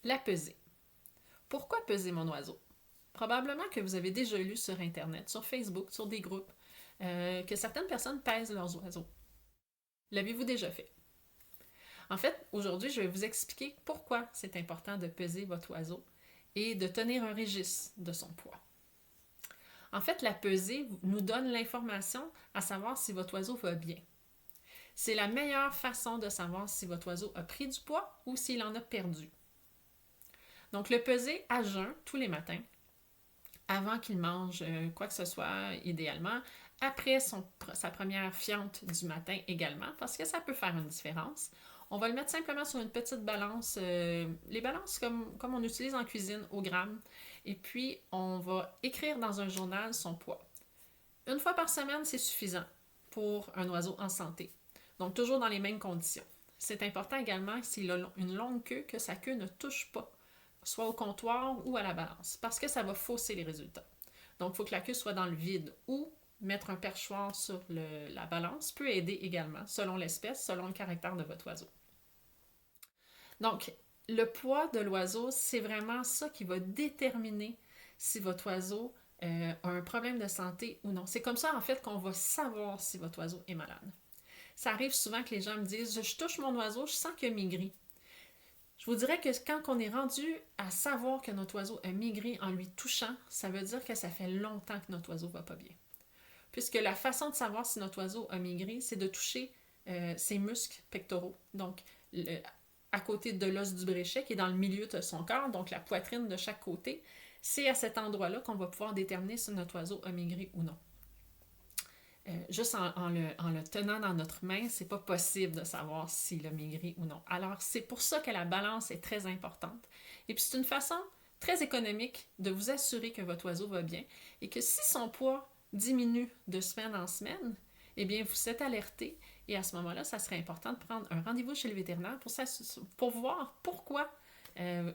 La pesée. Pourquoi peser mon oiseau? Probablement que vous avez déjà lu sur Internet, sur Facebook, sur des groupes, que certaines personnes pèsent leurs oiseaux. L'avez-vous déjà fait? En fait, aujourd'hui, je vais vous expliquer pourquoi c'est important de peser votre oiseau et de tenir un registre de son poids. En fait, la pesée nous donne l'information à savoir si votre oiseau va bien. C'est la meilleure façon de savoir si votre oiseau a pris du poids ou s'il en a perdu. Donc, le peser à jeun tous les matins, avant qu'il mange quoi que ce soit, idéalement, après sa première fiente du matin également, parce que ça peut faire une différence. On va le mettre simplement sur une petite balance, les balances comme on utilise en cuisine au gramme, et puis on va écrire dans un journal son poids. Une fois par semaine, c'est suffisant pour un oiseau en santé. Donc toujours dans les mêmes conditions. C'est important également s'il a une longue queue, que sa queue ne touche pas, soit au comptoir ou à la balance, parce que ça va fausser les résultats. Donc il faut que la queue soit dans le vide ou mettre un perchoir sur la balance peut aider également, selon l'espèce, selon le caractère de votre oiseau. Donc, le poids de l'oiseau, c'est vraiment ça qui va déterminer si votre oiseau a un problème de santé ou non. C'est comme ça, en fait, qu'on va savoir si votre oiseau est malade. Ça arrive souvent que les gens me disent « Je touche mon oiseau, je sens qu'il a maigri. » Je vous dirais que quand on est rendu à savoir que notre oiseau a maigri en lui touchant, ça veut dire que ça fait longtemps que notre oiseau va pas bien. Puisque la façon de savoir si notre oiseau a maigri, c'est de toucher ses muscles pectoraux. Donc, à côté de l'os du bréchet qui est dans le milieu de son corps, donc la poitrine de chaque côté, c'est à cet endroit-là qu'on va pouvoir déterminer si notre oiseau a maigri ou non. Juste en le tenant dans notre main, c'est pas possible de savoir s'il a maigri ou non. Alors, c'est pour ça que la balance est très importante. Et puis, c'est une façon très économique de vous assurer que votre oiseau va bien et que si son poids diminue de semaine en semaine, eh bien, vous êtes alerté et à ce moment-là, ça serait important de prendre un rendez-vous chez le vétérinaire pour voir pourquoi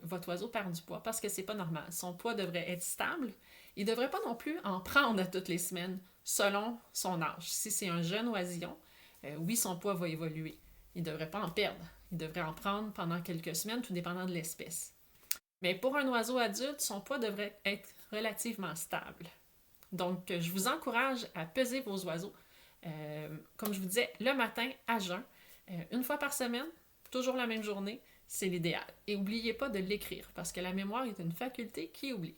votre oiseau perd du poids, parce que c'est pas normal. Son poids devrait être stable. Il ne devrait pas non plus en prendre à toutes les semaines, selon son âge. Si c'est un jeune oisillon, oui, son poids va évoluer. Il ne devrait pas en perdre. Il devrait en prendre pendant quelques semaines, tout dépendant de l'espèce. Mais pour un oiseau adulte, son poids devrait être relativement stable. Donc, je vous encourage à peser vos oiseaux, comme je vous disais, le matin à jeun, une fois par semaine, toujours la même journée, c'est l'idéal. Et n'oubliez pas de l'écrire, parce que la mémoire est une faculté qui oublie.